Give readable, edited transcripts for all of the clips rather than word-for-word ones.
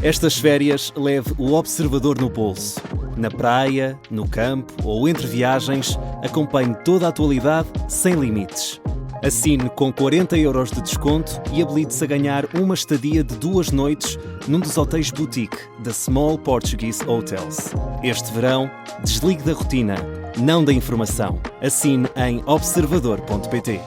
Estas férias leve o observador no bolso. Na praia, no campo ou entre viagens, acompanhe toda a atualidade sem limites. Assine com 40€ de desconto e habilite-se a ganhar uma estadia de 2 noites num dos hotéis boutique da Small Portuguese Hotels. Este verão, desligue da rotina, não da informação. Assine em observador.pt.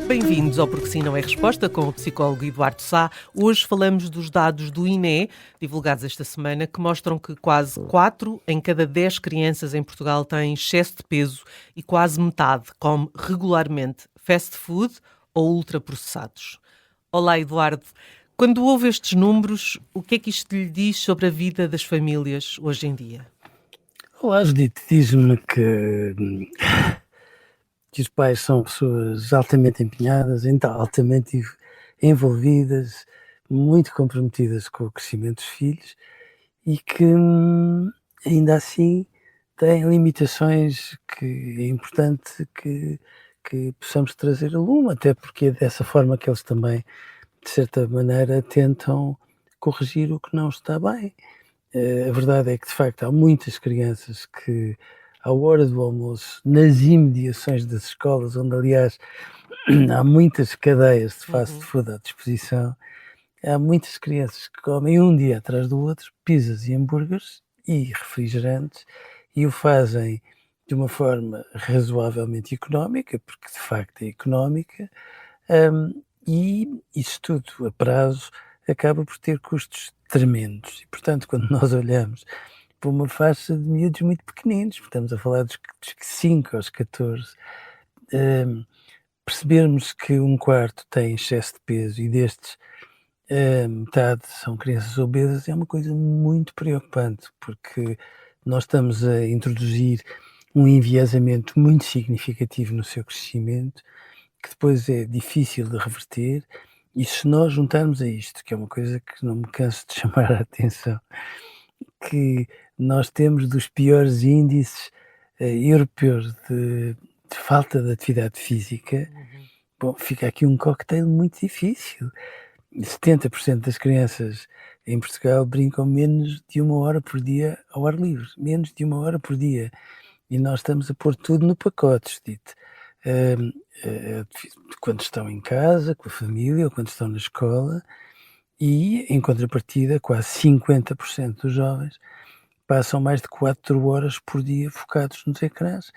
Bem-vindos ao Porque Sim Não é Resposta, com o psicólogo Eduardo Sá. Hoje falamos dos dados do INE, divulgados esta semana, que mostram que quase 4 em cada 10 crianças em Portugal têm excesso de peso e quase metade come regularmente fast food ou ultraprocessados. Olá, Eduardo. Quando ouve estes números, o que é que isto lhe diz sobre a vida das famílias hoje em dia? Olá, Judite, diz-me que os pais são pessoas altamente empenhadas, altamente envolvidas, muito comprometidas com o crescimento dos filhos e que ainda assim têm limitações que é importante que possamos trazer a lume, até porque é dessa forma que eles também, de certa maneira, tentam corrigir o que não está bem. A verdade é que, de facto, há muitas crianças que, à hora do almoço, nas imediações das escolas, onde, aliás, há muitas cadeias de fast food à disposição, há muitas crianças que comem um dia atrás do outro pizzas e hambúrgueres e refrigerantes e o fazem de uma forma razoavelmente económica, porque, de facto, é económica, e isso tudo, a prazo, acaba por ter custos tremendos. E, portanto, quando nós olhamos para uma faixa de miúdos muito pequeninos, estamos a falar dos 5 aos 14, percebermos que um quarto tem excesso de peso e destes metade são crianças obesas é uma coisa muito preocupante, porque nós estamos a introduzir um enviesamento muito significativo no seu crescimento, que depois é difícil de reverter. E se nós juntarmos a isto, que é uma coisa que não me canso de chamar a atenção, que nós temos dos piores índices europeus de falta de atividade física, bom, fica aqui um cocktail muito difícil. 70% das crianças em Portugal brincam menos de 1 hora por dia ao ar livre, menos de 1 hora por dia. E nós estamos a pôr tudo no pacote, dito. Quando estão em casa, com a família, ou quando estão na escola, e, em contrapartida, quase 50% dos jovens passam mais de 4 horas por dia focados nos ecrãs.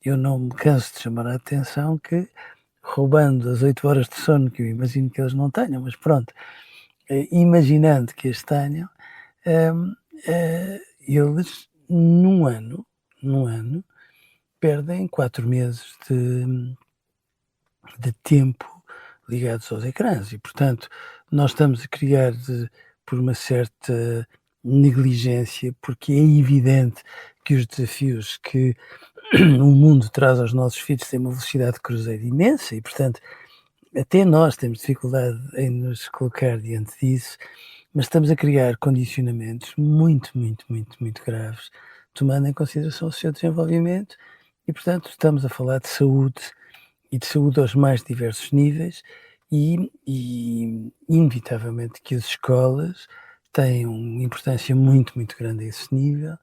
Eu não me canso de chamar a atenção que, roubando as 8 horas de sono, que eu imagino que eles não tenham, mas pronto, imaginando que as tenham, eles, num ano, perdem 4 meses de tempo ligados aos ecrãs e, portanto, nós estamos a criar por uma certa negligência, porque é evidente que os desafios que o mundo traz aos nossos filhos têm uma velocidade de cruzeiro imensa e, portanto, até nós temos dificuldade em nos colocar diante disso, mas estamos a criar condicionamentos muito, muito, muito, muito graves, tomando em consideração o seu desenvolvimento e, portanto, estamos a falar de saúde e de saúde aos mais diversos níveis e inevitavelmente que as escolas têm uma importância muito, muito grande a esse nível.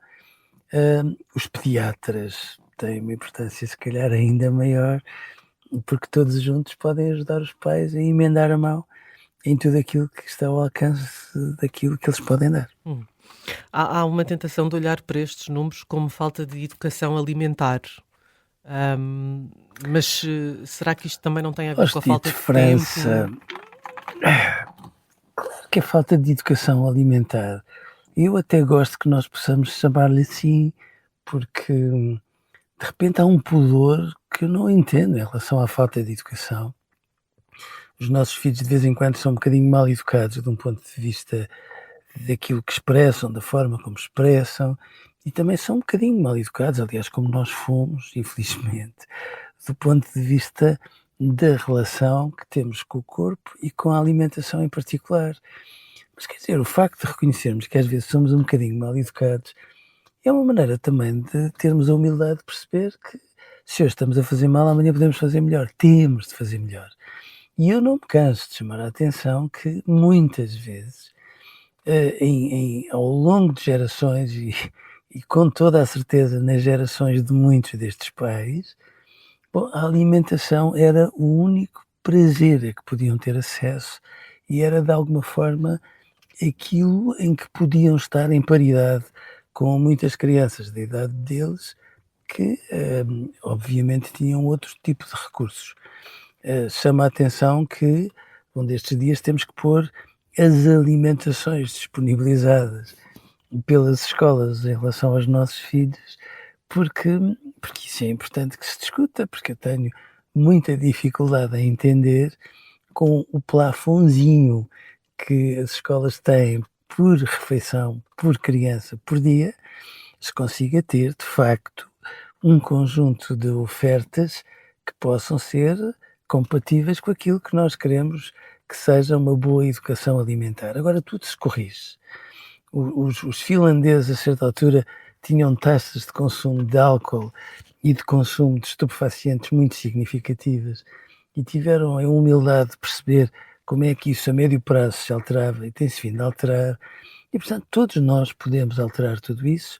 Os pediatras têm uma importância se calhar ainda maior, porque todos juntos podem ajudar os pais a emendar a mão em tudo aquilo que está ao alcance daquilo que eles podem dar. Há uma tentação de olhar para estes números como falta de educação alimentar. Mas será que isto também não tem a ver com a falta de tempo? Claro que é falta de educação alimentar. Eu até gosto que nós possamos chamar-lhe assim, porque de repente há um pudor que eu não entendo em relação à falta de educação. Os nossos filhos de vez em quando são um bocadinho mal educados de um ponto de vista daquilo que expressam, da forma como expressam, e também são um bocadinho mal educados, aliás, como nós fomos, infelizmente, do ponto de vista da relação que temos com o corpo e com a alimentação em particular. Mas quer dizer, o facto de reconhecermos que às vezes somos um bocadinho mal educados é uma maneira também de termos a humildade de perceber que se hoje estamos a fazer mal, amanhã podemos fazer melhor. Temos de fazer melhor. E eu não me canso de chamar a atenção que muitas vezes, ao longo de gerações e com toda a certeza nas gerações de muitos destes pais, bom, a alimentação era o único prazer a que podiam ter acesso e era de alguma forma aquilo em que podiam estar em paridade com muitas crianças da idade deles que, obviamente, tinham outro tipo de recursos. Chama a atenção que um destes dias temos que pôr as alimentações disponibilizadas pelas escolas em relação aos nossos filhos, porque, porque isso é importante que se discuta, porque eu tenho muita dificuldade em entender com o plafonzinho que as escolas têm por refeição, por criança, por dia, se consiga ter, de facto, um conjunto de ofertas que possam ser compatíveis com aquilo que nós queremos que seja uma boa educação alimentar. Agora tudo se corrige. Os finlandeses, a certa altura, tinham taxas de consumo de álcool e de consumo de estupefacientes muito significativas e tiveram a humildade de perceber como é que isso a médio prazo se alterava e tem-se vindo a alterar. E, portanto, todos nós podemos alterar tudo isso.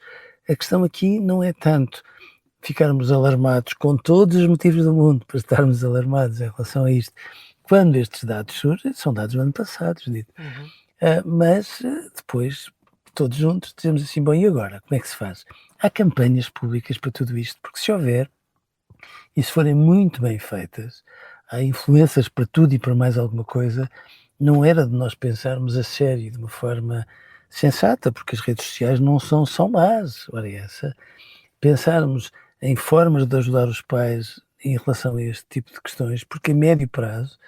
A questão aqui não é tanto ficarmos alarmados com todos os motivos do mundo para estarmos alarmados em relação a isto. Quando estes dados surgem, são dados do ano passado, dito. Mas depois, todos juntos, dizemos assim, bom, e agora? Como é que se faz? Há campanhas públicas para tudo isto, porque se houver, e se forem muito bem feitas, há influências para tudo e para mais alguma coisa, não era de nós pensarmos a sério, de uma forma sensata, porque as redes sociais não são só más, ora essa, pensarmos em formas de ajudar os pais em relação a este tipo de questões, porque a médio prazo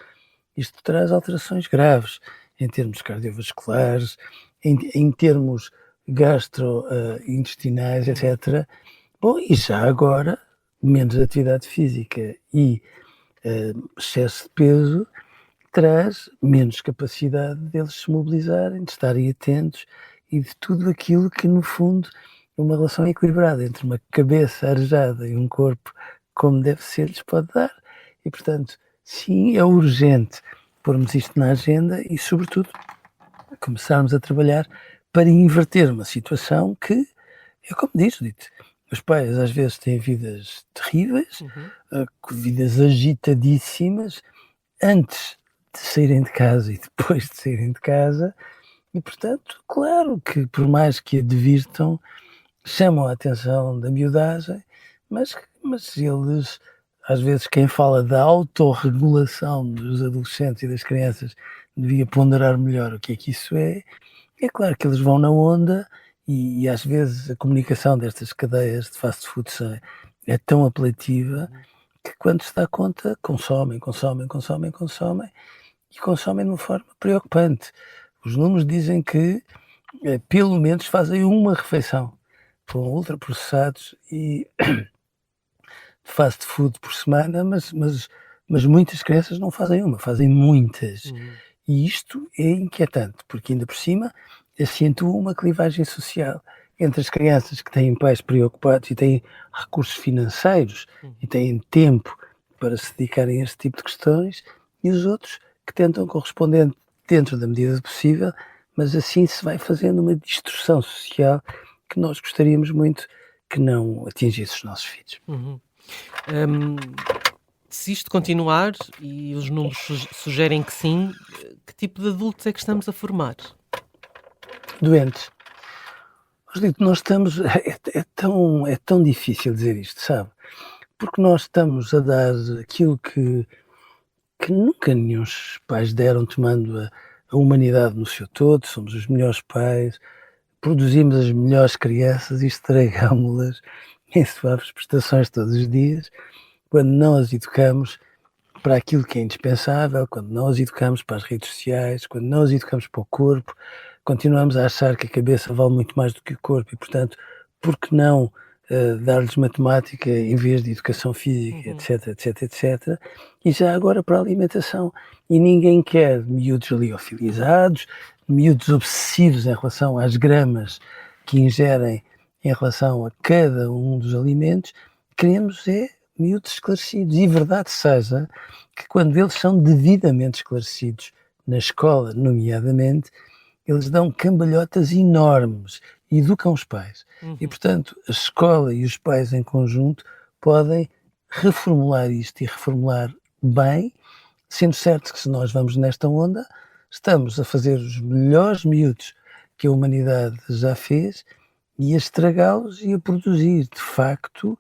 isto traz alterações graves em termos cardiovasculares, em termos gastrointestinais, etc. Bom, e já agora, menos atividade física e excesso de peso traz menos capacidade deles se mobilizarem, de estarem atentos e de tudo aquilo que, no fundo, é uma relação equilibrada entre uma cabeça arejada e um corpo como deve ser, lhes pode dar. E, portanto, sim, é urgente pormos isto na agenda e, sobretudo, começarmos a trabalhar para inverter uma situação que, é como diz, dito, os pais às vezes têm vidas terríveis, vidas agitadíssimas, antes de saírem de casa e depois de saírem de casa, e portanto, claro que por mais que a divirtam, chamam a atenção da miudagem, mas eles, às vezes quem fala da autorregulação dos adolescentes e das crianças devia ponderar melhor o que é que isso é. É claro que eles vão na onda e às vezes a comunicação destas cadeias de fast food é tão apelativa que quando se dá conta consomem e consomem de uma forma preocupante. Os números dizem que pelo menos fazem uma refeição com ultraprocessados e fast food por semana, mas muitas crianças não fazem uma, fazem muitas. E isto é inquietante, porque ainda por cima acentua uma clivagem social entre as crianças que têm pais preocupados e têm recursos financeiros e têm tempo para se dedicarem a este tipo de questões e os outros que tentam corresponder dentro da medida do possível, mas assim se vai fazendo uma distorção social que nós gostaríamos muito que não atingisse os nossos filhos. Se isto continuar, e os números sugerem que sim, que tipo de adultos é que estamos a formar? Doentes. Nós estamos... É tão difícil dizer isto, sabe? Porque nós estamos a dar aquilo que nunca nenhum pais deram, tomando a humanidade no seu todo. Somos os melhores pais, produzimos as melhores crianças e estragámo-las em suaves prestações todos os dias, quando não as educamos para aquilo que é indispensável, quando não as educamos para as redes sociais, quando não as educamos para o corpo, continuamos a achar que a cabeça vale muito mais do que o corpo e, portanto, por que não dar-lhes matemática em vez de educação física, etc, etc, etc. E já agora para a alimentação. E ninguém quer miúdos liofilizados, miúdos obsessivos em relação às gramas que ingerem em relação a cada um dos alimentos. Queremos miúdos esclarecidos. E verdade seja que quando eles são devidamente esclarecidos na escola, nomeadamente, eles dão cambalhotas enormes, educam os pais. E, portanto, a escola e os pais em conjunto podem reformular isto e reformular bem, sendo certo que se nós vamos nesta onda, estamos a fazer os melhores miúdos que a humanidade já fez e a estragá-los e a produzir, de facto,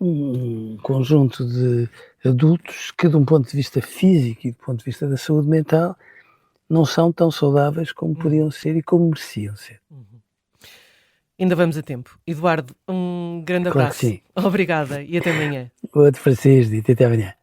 um conjunto de adultos que, de um ponto de vista físico e do ponto de vista da saúde mental, não são tão saudáveis como podiam ser e como mereciam ser. Ainda vamos a tempo. Eduardo, um grande Claro abraço. que sim. Obrigada e até amanhã. Outro para si, Judite, até amanhã.